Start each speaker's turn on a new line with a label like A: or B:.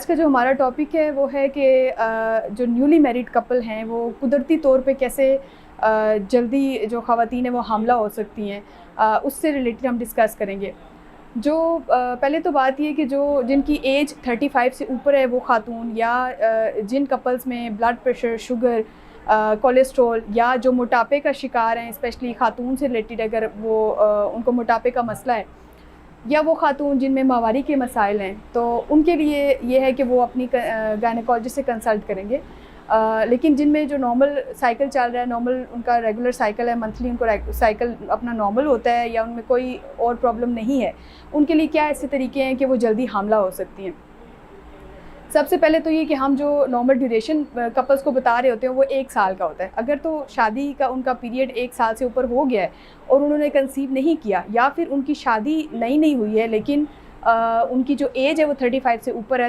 A: का जो हमारा टॉपिक है वो है कि जो न्यूली मैरिड कपल हैं वो कुदरती तौर पे कैसे जल्दी जो ख़वातीन हैं वो हामला हो सकती हैं, उससे रिलेटेड हम डिस्कस करेंगे। जो पहले तो बात ये कि जो जिनकी एज 35 से ऊपर है वो ख़ातून या जिन कपल्स में ब्लड प्रेशर, शुगर, कोलेस्ट्रॉल या जो मोटापे का शिकार हैं, स्पेशली ख़ातून से रिलेटेड अगर वो उनको मोटापे का मसला है, या वो ख़ातून जिनमें माहवारी के मसाइल हैं, तो उनके लिए ये है कि वो अपनी गायनेकोलॉजिस्ट से कंसल्ट करेंगे। लेकिन जिनमें जो नॉर्मल साइकिल चल रहा है, नॉर्मल उनका रेगुलर साइकिल है, मंथली उनको साइकिल अपना नॉर्मल होता है या उनमें कोई और प्रॉब्लम नहीं है, उनके लिए क्या ऐसे तरीके हैं कि वो जल्दी हामला हो सकती हैं। सबसे पहले तो ये कि हम जो नॉर्मल ड्यूरेशन कपल्स को बता रहे होते हैं वो 1 साल का होता है। अगर तो शादी का उनका पीरियड 1 साल से ऊपर हो गया है और उन्होंने कंसीव नहीं किया, या फिर उनकी शादी नई नहीं हुई है लेकिन उनकी जो एज है वो 35 से ऊपर है,